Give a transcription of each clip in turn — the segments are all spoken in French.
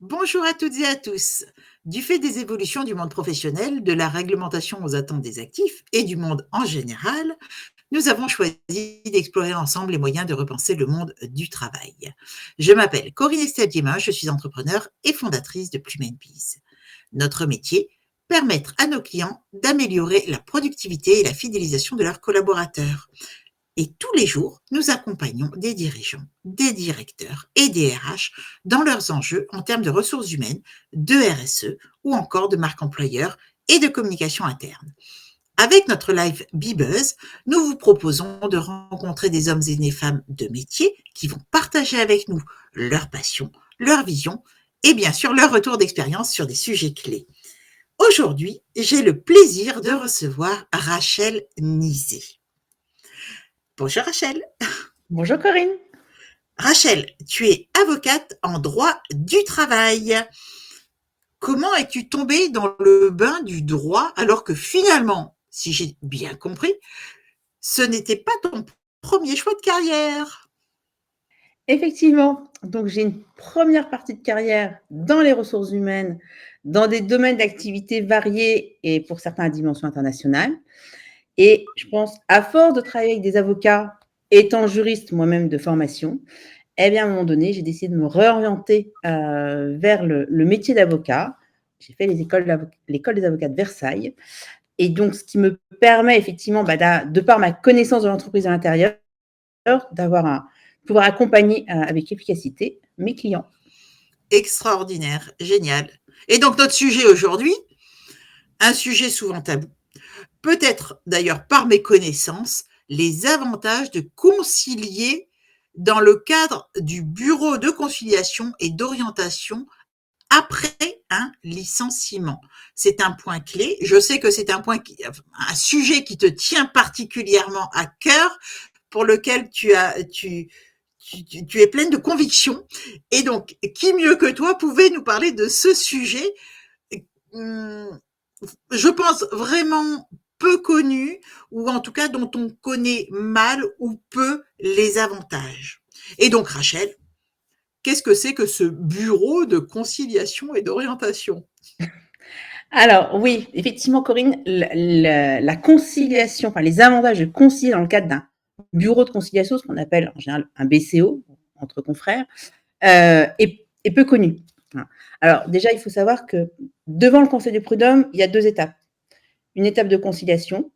Bonjour à toutes et à tous. Du fait des évolutions du monde professionnel, de la réglementation aux attentes des actifs et du monde en général, nous avons choisi d'explorer ensemble les moyens de repenser le monde du travail. Je m'appelle Corinne Estelle-Diema, je suis entrepreneur et fondatrice de Plume&Biz. Notre métier, permettre à nos clients d'améliorer la productivité et la fidélisation de leurs collaborateurs. Et tous les jours, nous accompagnons des dirigeants, des directeurs et des RH dans leurs enjeux en termes de ressources humaines, de RSE ou encore de marque employeur et de communication interne. Avec notre live Bebuzz, nous vous proposons de rencontrer des hommes et des femmes de métier qui vont partager avec nous leur passion, leur vision et bien sûr leur retour d'expérience sur des sujets clés. Aujourd'hui, j'ai le plaisir de recevoir Rachel Nizet. Bonjour Rachel. Bonjour Corinne. Rachel, tu es avocate en droit du travail. Comment es-tu tombée dans le bain du droit alors que finalement, si j'ai bien compris, ce n'était pas ton premier choix de carrière? Effectivement, donc j'ai une première partie de carrière dans les ressources humaines, dans des domaines d'activité variés et pour certains à dimension internationale. Et je pense, à force de travailler avec des avocats, étant juriste moi-même de formation, eh bien, à un moment donné, j'ai décidé de me réorienter vers le métier d'avocat. J'ai fait l'école des avocats de Versailles. Et donc, ce qui me permet effectivement, de par ma connaissance de l'entreprise à l'intérieur, pouvoir accompagner avec efficacité mes clients. Extraordinaire, génial. Et donc notre sujet aujourd'hui, un sujet souvent tabou, peut-être d'ailleurs par méconnaissance, les avantages de concilier dans le cadre du bureau de conciliation et d'orientation après un licenciement. C'est un point clé. Je sais que c'est un sujet qui te tient particulièrement à cœur, pour lequel tu es pleine de conviction. Et donc, qui mieux que toi pouvait nous parler de ce sujet, je pense vraiment peu connu, ou en tout cas dont on connaît mal ou peu les avantages. Et donc, Rachel, qu'est-ce que c'est que ce bureau de conciliation et d'orientation? Alors oui, effectivement, Corinne, la conciliation, enfin les avantages de concilier dans le cadre d'un bureau de conciliation, ce qu'on appelle en général un BCO, entre confrères, est peu connu. Alors déjà, il faut savoir que devant le Conseil du prud'homme, il y a 2 étapes. Une étape de conciliation,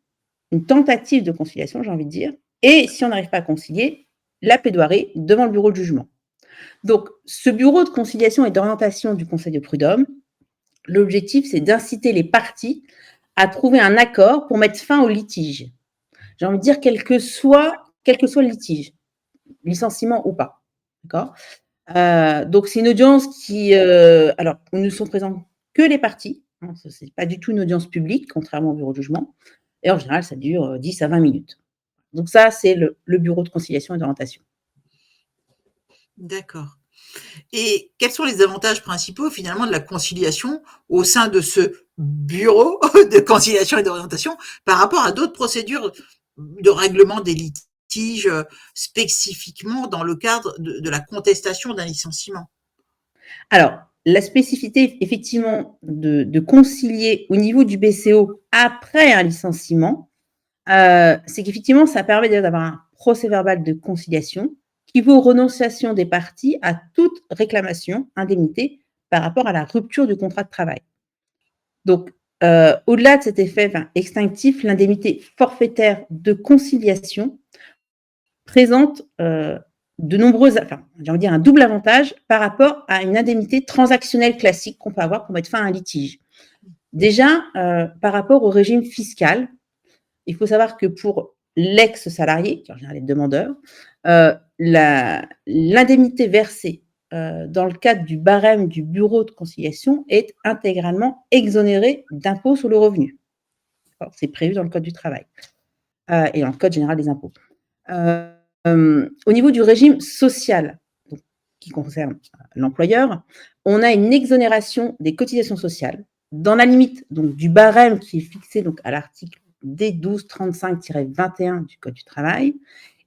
une tentative de conciliation, j'ai envie de dire, et si on n'arrive pas à concilier, la plaidoirie devant le bureau de jugement. Donc, ce bureau de conciliation et d'orientation du Conseil de prud'homme, l'objectif, c'est d'inciter les parties à trouver un accord pour mettre fin au litige. J'ai envie de dire, quel que soit le litige, licenciement ou pas. D'accord ? Donc, c'est une audience où ne sont présents que les parties. Hein, ce n'est pas du tout une audience publique, contrairement au bureau de jugement. Et en général, ça dure 10 à 20 minutes. Donc ça, c'est le bureau de conciliation et d'orientation. D'accord. Et quels sont les avantages principaux finalement de la conciliation au sein de ce bureau de conciliation et d'orientation par rapport à d'autres procédures de règlement des litiges spécifiquement dans le cadre de la contestation d'un licenciement? Alors, la spécificité, effectivement, de concilier au niveau du BCO après un licenciement, c'est qu'effectivement, ça permet déjà d'avoir un procès-verbal de conciliation qui vaut renonciation des parties à toute réclamation, indemnité, par rapport à la rupture du contrat de travail. Donc, au-delà de cet effet extinctif, l'indemnité forfaitaire de conciliation présente de nombreuses, j'ai envie de dire un double avantage par rapport à une indemnité transactionnelle classique qu'on peut avoir pour mettre fin à un litige. Déjà, par rapport au régime fiscal, il faut savoir que pour l'ex-salarié, qui en général est demandeur, l'indemnité versée dans le cadre du barème du bureau de conciliation est intégralement exonérée d'impôt sur le revenu. C'est prévu dans le code du travail et dans le code général des impôts. Au niveau du régime social, donc, qui concerne l'employeur, on a une exonération des cotisations sociales dans la limite donc, du barème qui est fixé donc, à l'article D1235-21 du Code du travail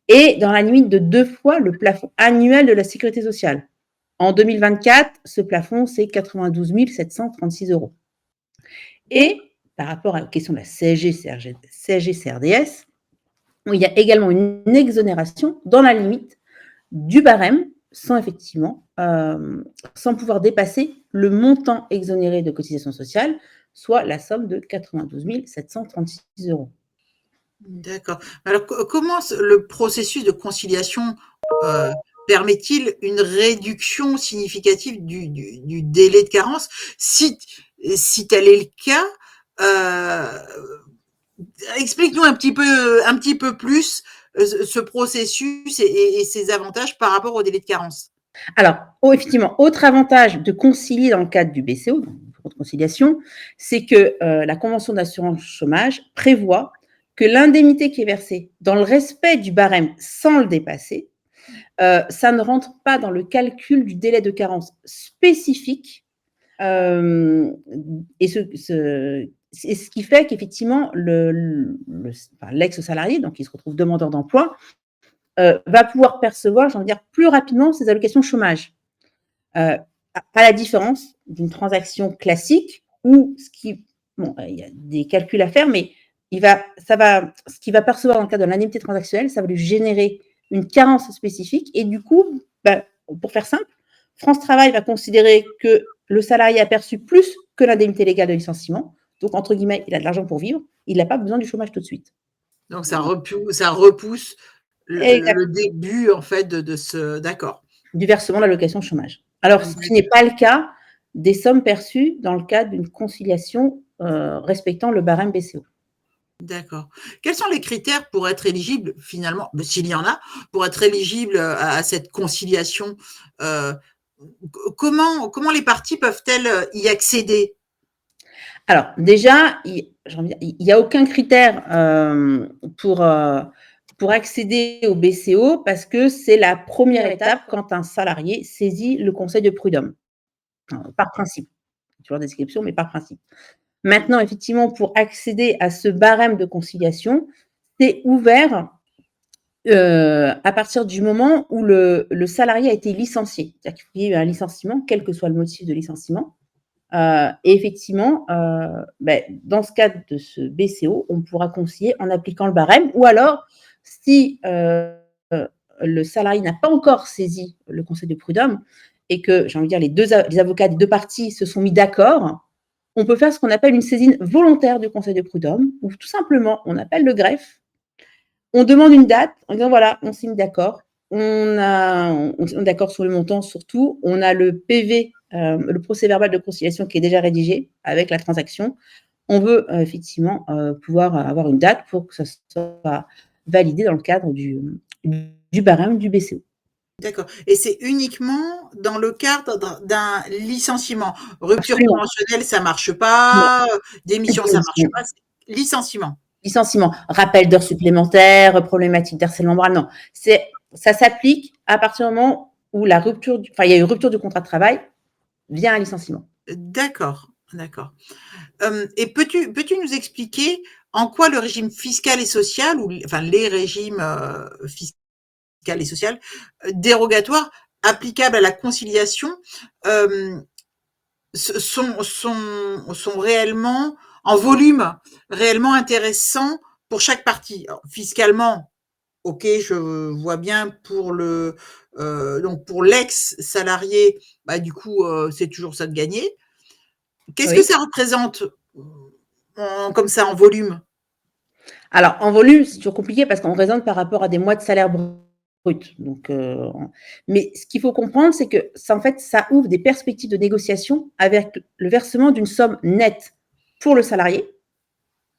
et dans la limite de 2 fois le plafond annuel de la sécurité sociale. En 2024, ce plafond, c'est 92 736 €. Et par rapport à la question de la CSG-CRDS, il y a également une exonération dans la limite du barème sans effectivement, sans pouvoir dépasser le montant exonéré de cotisations sociales, soit la somme de 92 736 €. D'accord. Alors, comment le processus de conciliation permet-il une réduction significative du délai de carence? Si tel est le cas, explique-nous un petit peu plus ce processus et ses avantages par rapport au délai de carence. Alors, effectivement, autre avantage de concilier dans le cadre du BCO, donc de conciliation, c'est que la convention d'assurance chômage prévoit que l'indemnité qui est versée dans le respect du barème sans le dépasser, ça ne rentre pas dans le calcul du délai de carence spécifique. Et c'est ce qui fait qu'effectivement, l'ex-salarié, donc il se retrouve demandeur d'emploi, va pouvoir percevoir, j'ai envie de dire, plus rapidement ses allocations chômage. À la différence d'une transaction classique où il y a des calculs à faire, mais ce qu'il va percevoir dans le cadre de l'indemnité transactionnelle, ça va lui générer une carence spécifique. Et du coup, pour faire simple, France Travail va considérer que le salarié a perçu plus que l'indemnité légale de licenciement. Donc, entre guillemets, il a de l'argent pour vivre. Il n'a pas besoin du chômage tout de suite. Donc, ça repousse le début, en fait, de ce… D'accord. Du versement de l'allocation chômage. Alors, ce qui n'est pas le cas des sommes perçues dans le cadre d'une conciliation respectant le barème BCO. D'accord. Quels sont les critères pour être éligible, finalement, s'il y en a, pour être éligible à cette conciliation? Comment les parties peuvent-elles y accéder? Alors, déjà, il n'y a aucun critère pour accéder au BCO parce que c'est la première étape quand un salarié saisit le conseil de prud'homme, par principe. Il y a toujours des exceptions, mais par principe. Maintenant, effectivement, pour accéder à ce barème de conciliation, c'est ouvert à partir du moment où le salarié a été licencié. C'est-à-dire qu'il y a eu un licenciement, quel que soit le motif de licenciement. Et effectivement, dans ce cadre de ce BCO, on pourra concilier en appliquant le barème ou alors, si le salarié n'a pas encore saisi le conseil de prud'homme et que, j'ai envie de dire, les avocats des deux parties se sont mis d'accord, on peut faire ce qu'on appelle une saisine volontaire du conseil de prud'homme où tout simplement, on appelle le greffe, on demande une date en disant voilà, on s'est mis d'accord, on est d'accord sur le montant surtout, on a le PV, le procès verbal de conciliation qui est déjà rédigé avec la transaction. On veut effectivement pouvoir avoir une date pour que ça soit validé dans le cadre du barème du BCO. D'accord. Et c'est uniquement dans le cadre d'un licenciement. Rupture Absolument. conventionnelle, ça marche pas, démission, ça marche pas, c'est licenciement. Licenciement, rappel d'heures supplémentaires, problématique d'harcèlement moral, non. Ça s'applique à partir du moment où il y a eu rupture du contrat de travail via un licenciement. D'accord, d'accord. Et peux-tu nous expliquer en quoi le régime fiscal et social, enfin les régimes fiscal et social dérogatoires applicables à la conciliation sont réellement, en volume, réellement intéressants pour chaque partie? Alors, fiscalement, OK, je vois bien donc pour l'ex-salarié, du coup, c'est toujours ça de gagner. Qu'est-ce que ça représente, comme ça, en volume? Alors, en volume, c'est toujours compliqué parce qu'on raisonne par rapport à des mois de salaire brut. Donc, mais ce qu'il faut comprendre, c'est que ça, en fait, ça ouvre des perspectives de négociation avec le versement d'une somme nette pour le salarié.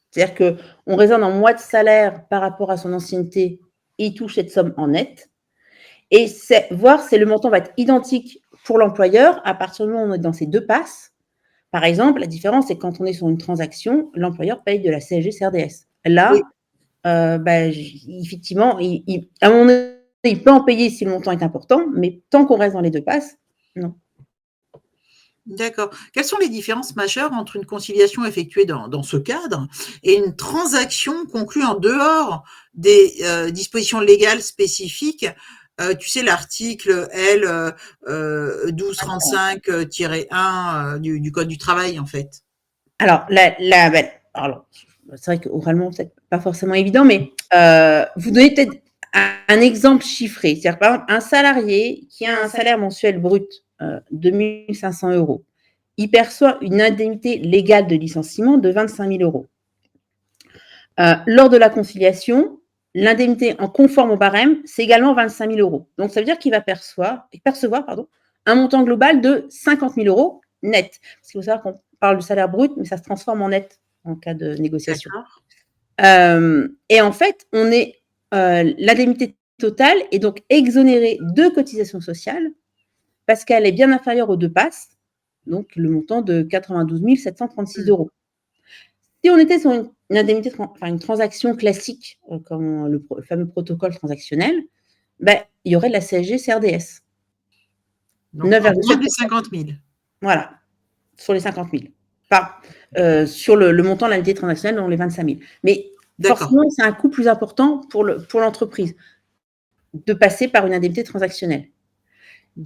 C'est-à-dire qu'on raisonne en mois de salaire par rapport à son ancienneté et il touche cette somme en net. Et voir si le montant va être identique pour l'employeur à partir du moment où on est dans ces deux passes. Par exemple, la différence, c'est quand on est sur une transaction, l'employeur paye de la CSG-CRDS. Là, Oui. effectivement, à un moment il peut en payer si le montant est important, mais tant qu'on reste dans les 2 passes, non. D'accord. Quelles sont les différences majeures entre une conciliation effectuée dans ce cadre et une transaction conclue en dehors des dispositions légales spécifiques? Tu sais, l'article L 1235-1 du Code du travail, en fait. Alors, alors, c'est vrai qu'oralement, c'est pas forcément évident, mais vous donnez peut-être un exemple chiffré. C'est-à-dire, par exemple, un salarié qui a un salaire mensuel brut de 1 500 €, il perçoit une indemnité légale de licenciement de 25 000 €. Lors de la conciliation, l'indemnité en conforme au barème, c'est également 25 000 €. Donc, ça veut dire qu'il va percevoir un montant global de 50 000 € net. Parce qu'il faut savoir qu'on parle de salaire brut, mais ça se transforme en net en cas de négociation. D'accord. Et en fait, l'indemnité totale est donc exonérée de cotisations sociales parce qu'elle est bien inférieure aux 2 passes, donc le montant de 92 736 €. Si on était sur une indemnité, enfin une transaction classique, comme le fameux protocole transactionnel, ben, il y aurait de la CSG CRDS. Donc, en moins des 9,5%. 50 000. Voilà, sur les 50 000. Pas sur le montant de l'indemnité transactionnelle dans les 25 000. Mais D'accord. forcément, c'est un coût plus important pour l'entreprise de passer par une indemnité transactionnelle.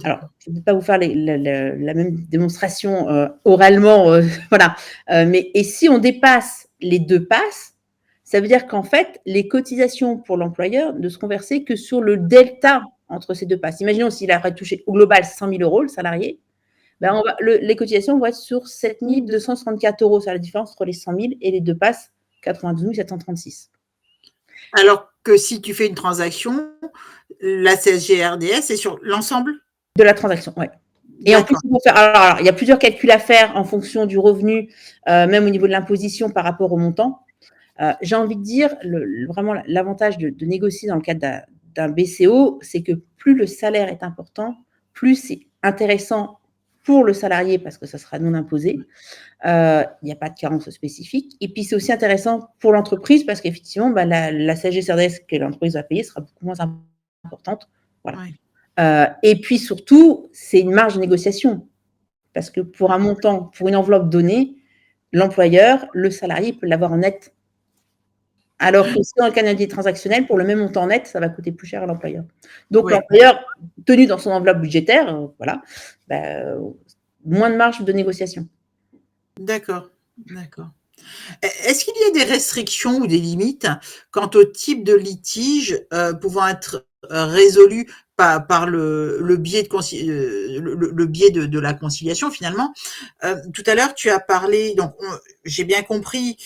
Alors, je ne vais pas vous faire la même démonstration oralement, voilà. Mais si on dépasse les 2 passes, ça veut dire qu'en fait, les cotisations pour l'employeur ne seront versées que sur le delta entre ces 2 passes. Imaginons s'il aurait touché au global 100 000 €, le salarié, ben les cotisations vont être sur 7 264 €. C'est la différence entre les 100 000 et les 2 passes, 92 736. Alors que si tu fais une transaction, la CSG-RDS est sur l'ensemble? De la transaction, ouais. Et en plus, il y a plusieurs calculs à faire en fonction du revenu, même au niveau de l'imposition par rapport au montant. J'ai envie de dire, vraiment l'avantage de négocier dans le cadre d'un BCO, c'est que plus le salaire est important, plus c'est intéressant pour le salarié parce que ça sera non imposé. Il n'y a pas de carence spécifique. Et puis, c'est aussi intéressant pour l'entreprise parce qu'effectivement, bah, la CSG-CRDS que l'entreprise va payer sera beaucoup moins importante. Voilà. Ouais. Et puis surtout, c'est une marge de négociation. Parce que pour un montant, pour une enveloppe donnée, l'employeur, le salarié peut l'avoir en net. Alors que si dans le cas d'un transactionnel, pour le même montant net, ça va coûter plus cher à l'employeur. Donc l'employeur, tenu dans son enveloppe budgétaire, voilà, moins de marge de négociation. D'accord, d'accord. Est-ce qu'il y a des restrictions ou des limites quant au type de litige pouvant être résolu par le biais de la conciliation finalement? Tout à l'heure, tu as parlé, donc j'ai bien compris,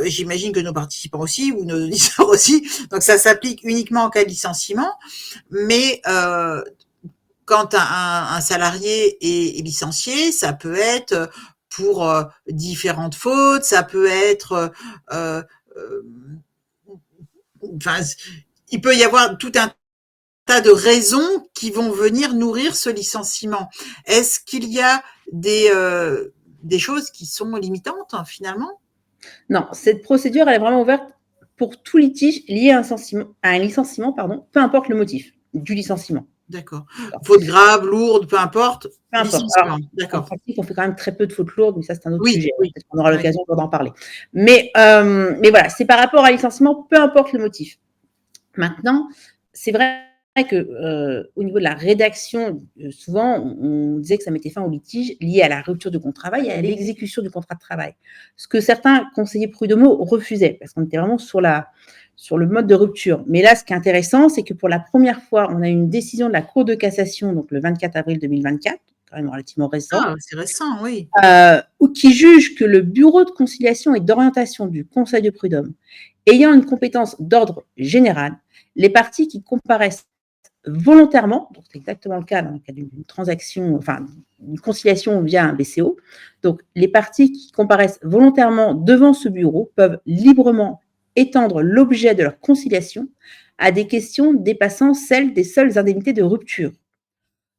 j'imagine que nos participants aussi ou nos auditeurs aussi, donc ça s'applique uniquement en cas de licenciement, mais quand un salarié est licencié, ça peut être pour différentes fautes, ça peut être, enfin, il peut y avoir tout un tas de raisons qui vont venir nourrir ce licenciement. Est-ce qu'il y a des choses qui sont limitantes finalement? Non, cette procédure, elle est vraiment ouverte pour tout litige lié à un licenciement, pardon, peu importe le motif du licenciement. D'accord. Faute grave, lourde, peu importe, Peu importe. licenciement. Alors, en D'accord. pratique, on fait quand même très peu de fautes lourdes, mais ça, c'est un autre Oui, sujet. oui. Peut-être qu'on aura l'occasion d'en parler. Mais voilà, c'est par rapport à licenciement, peu importe le motif. Maintenant, c'est vrai que au niveau de la rédaction, souvent, on disait que ça mettait fin au litige lié à la rupture du contrat de travail et à l'exécution du contrat de travail. Ce que certains conseillers prud'homaux refusaient, parce qu'on était vraiment sur le mode de rupture. Mais là, ce qui est intéressant, c'est que pour la première fois, on a une décision de la Cour de cassation, donc le 24 avril 2024, quand même relativement récent. Ah, c'est récent, oui. Qui juge que le bureau de conciliation et d'orientation du Conseil de prud'homme, ayant une compétence d'ordre général, les parties qui comparaissent volontairement, donc c'est exactement le cas dans le cas d'une transaction, enfin une conciliation via un BCO, donc les parties qui comparaissent volontairement devant ce bureau peuvent librement étendre l'objet de leur conciliation à des questions dépassant celles des seules indemnités de rupture.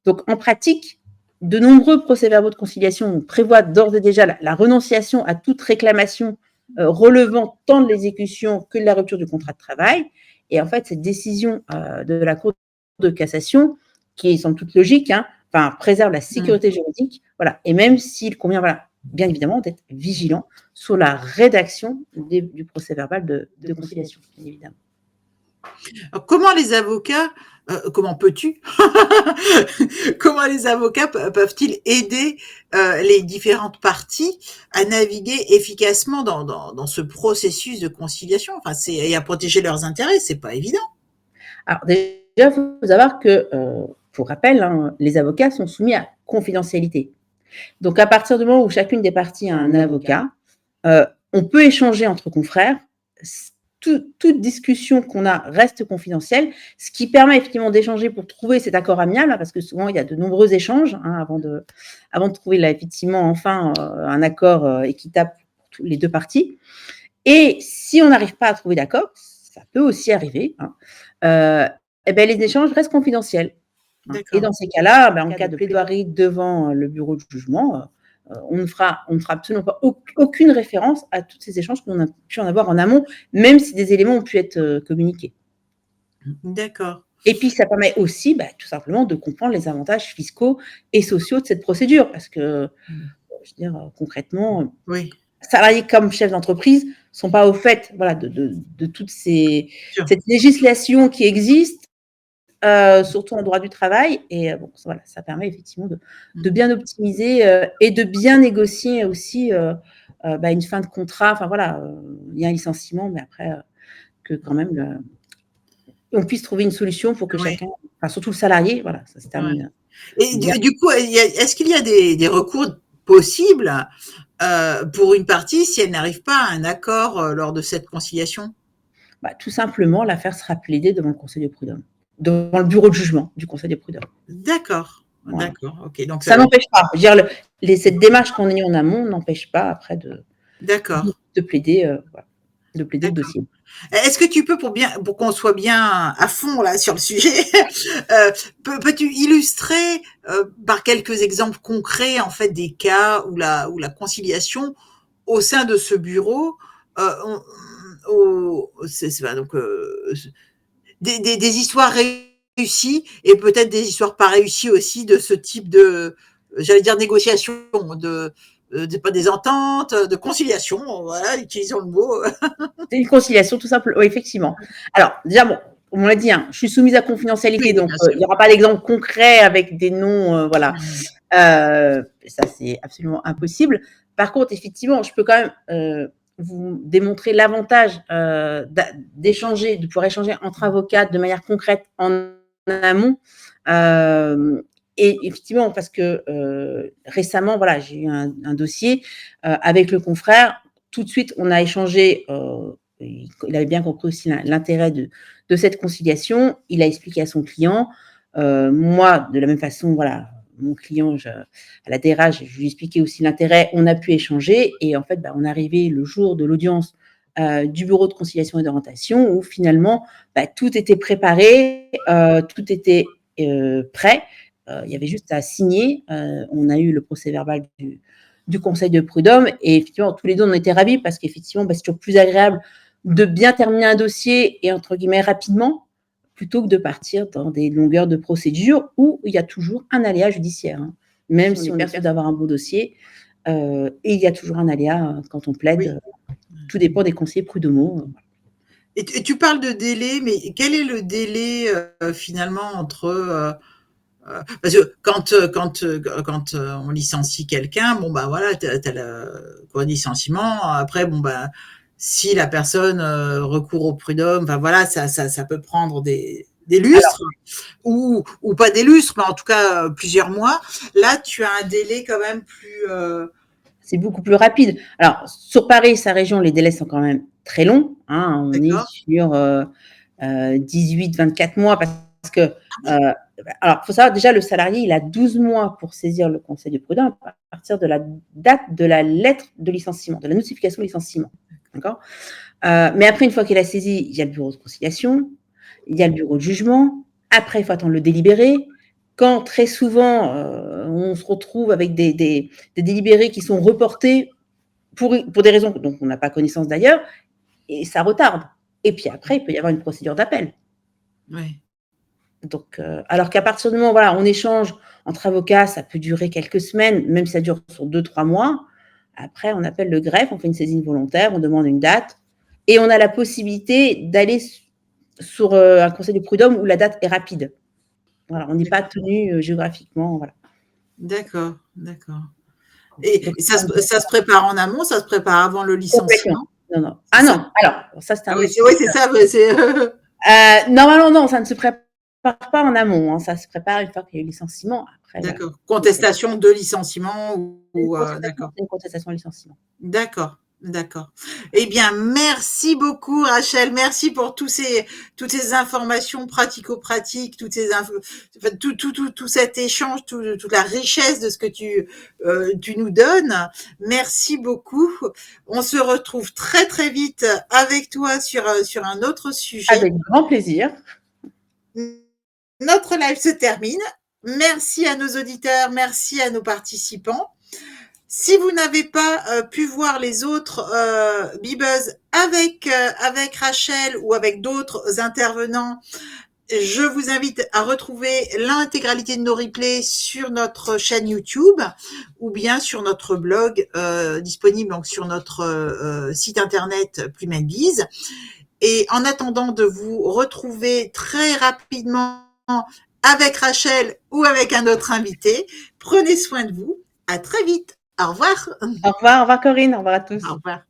Donc en pratique, de nombreux procès-verbaux de conciliation prévoient d'ores et déjà la renonciation à toute réclamation relevant tant de l'exécution que de la rupture du contrat de travail. Et en fait, cette décision de la Cour de cassation, qui est somme toute logique, hein, préserve la sécurité juridique, voilà. Et même s'il convient, voilà, bien évidemment, d'être vigilant sur la rédaction du procès-verbal de conciliation, bien évidemment. Alors, comment les avocats, comment peux-tu comment les avocats peuvent-ils aider les différentes parties à naviguer efficacement dans ce processus de conciliation, enfin, et à protéger leurs intérêts? C'est pas évident. Alors déjà, il faut savoir que, pour rappel, hein, les avocats sont soumis à confidentialité. Donc à partir du moment où chacune des parties a un avocat, on peut échanger entre confrères. Toute discussion qu'on a reste confidentielle, ce qui permet effectivement d'échanger pour trouver cet accord amiable, parce que souvent il y a de nombreux échanges, hein, avant de trouver là effectivement enfin un accord équitable pour les deux parties. Et si on n'arrive pas à trouver d'accord, ça peut aussi arriver, hein, et ben les échanges restent confidentiels. Et dans ces cas-là, en cas de plaidoirie devant le bureau de jugement, on ne fera absolument pas aucune référence à tous ces échanges qu'on a pu en avoir en amont, même si des éléments ont pu être communiqués. D'accord. Et puis, ça permet aussi, tout simplement, de comprendre les avantages fiscaux et sociaux de cette procédure, parce que, je veux dire, concrètement, Oui. Salariés comme chefs d'entreprise ne sont pas au fait, voilà, de toute cette législation qui existe, surtout en droit du travail. Et bon, voilà, ça permet effectivement de bien optimiser et de bien négocier aussi une fin de contrat. Enfin voilà, il y a un licenciement, mais après que quand même on puisse trouver une solution pour que chacun, enfin surtout le salarié, voilà, ça se termine. Et du coup, est-ce qu'il y a des recours possibles pour une partie si elle n'arrive pas à un accord lors de cette conciliation? Tout simplement, l'affaire sera plaidée devant le conseil de prud'homme, devant le bureau de jugement du conseil de prud'homme. D'accord, Voilà. d'accord, ok. Donc ça n'empêche pas. Je veux dire, cette démarche qu'on a eue en amont n'empêche pas après de plaider, voilà, de plaider le dossier. Est-ce que tu peux, pour qu'on soit bien à fond là sur le sujet, peux-tu illustrer par quelques exemples concrets en fait des cas où la conciliation au sein de ce bureau, donc des histoires réussies et peut-être des histoires pas réussies aussi de ce type de, j'allais dire négociation, pas des ententes, de conciliation, voilà, utilisons le mot. C'est une conciliation tout simple, oui, effectivement. Alors, déjà, bon, on l'a dit, hein, je suis soumise à confidentialité, donc il n'y aura pas d'exemple concret avec des noms, voilà. Ça, c'est absolument impossible. Par contre, effectivement, je peux quand même vous démontrer l'avantage d'échanger, de pouvoir échanger entre avocats de manière concrète en amont. Et effectivement, parce que récemment, voilà, j'ai eu un dossier avec le confrère. Tout de suite, on a échangé. Il avait bien compris aussi l'intérêt de cette conciliation. Il a expliqué à son client. Moi, de la même façon, voilà, mon client, à la DRH, je lui ai expliqué aussi l'intérêt. On a pu échanger et en fait, on est arrivé le jour de l'audience du bureau de conciliation et d'orientation où finalement, tout était préparé, tout était prêt. Il y avait juste à signer. On a eu le procès-verbal du conseil de prud'homme et effectivement, tous les deux, on était ravis parce qu'effectivement, c'est toujours plus agréable de bien terminer un dossier et entre guillemets rapidement plutôt que de partir dans des longueurs de procédure où il y a toujours un aléa judiciaire. Hein. Même si on est persuadé d'avoir un bon dossier, et il y a toujours un aléa quand on plaide. Tout dépend des conseillers prud'homaux. Et tu parles de délai, mais quel est le délai finalement entre parce que quand on licencie quelqu'un, bon voilà, t'as le licenciement. Après, si la personne recourt au prud'homme, voilà, ça peut prendre des lustres. Alors, ou pas des lustres, mais en tout cas plusieurs mois. Là, tu as un délai quand même plus. C'est beaucoup plus rapide. Alors, sur Paris, sa région, les délais sont quand même très longs. Hein. On est sur 18-24 mois parce que, alors, il faut savoir, déjà, le salarié, il a 12 mois pour saisir le conseil de prud'homme à partir de la date de la lettre de licenciement, de la notification de licenciement. D'accord ? Mais après, une fois qu'il a saisi, il y a le bureau de conciliation, il y a le bureau de jugement. Après, il faut attendre le délibéré. Quand très souvent, on se retrouve avec des délibérés qui sont reportés pour des raisons dont on n'a pas connaissance d'ailleurs, et ça retarde. Et puis après, il peut y avoir une procédure d'appel. Oui. Donc, alors qu'à partir du moment où voilà, on échange entre avocats, ça peut durer quelques semaines, même si ça dure sur 2-3 mois. Après, on appelle le greffe, on fait une saisine volontaire, on demande une date et on a la possibilité d'aller sur un conseil de prud'homme où la date est rapide. Voilà, on n'est pas tenu géographiquement. Voilà. D'accord, d'accord. Donc, Et ça se prépare en amont, ça se prépare avant le complètement. licenciement? Non, non. C'est Ah ça? non, alors, ça c'est Ah un oui, autre. c'est ça, ouais, c'est Normalement, non, ça ne se prépare pas en amont. Hein, ça se prépare une fois qu'il y a eu le licenciement. Après, voilà. d'accord. Contestation de licenciement ou d'accord. C'est une contestation de licenciement. D'accord, d'accord. Eh bien, merci beaucoup, Rachel. Merci pour toutes ces informations pratico-pratiques, tout cet échange, toute la richesse de ce que tu nous donnes. Merci beaucoup. On se retrouve très, très vite avec toi sur un autre sujet. Avec grand plaisir. Notre live se termine. Merci à nos auditeurs, merci à nos participants. Si vous n'avez pas pu voir les autres Bibuzz avec Rachel ou avec d'autres intervenants, je vous invite à retrouver l'intégralité de nos replays sur notre chaîne YouTube ou bien sur notre blog disponible donc sur notre site internet Plume&Biz. Et en attendant de vous retrouver très rapidement avec Rachel ou avec un autre invité, prenez soin de vous. À très vite. Au revoir. Au revoir Corinne, au revoir à tous. Au revoir.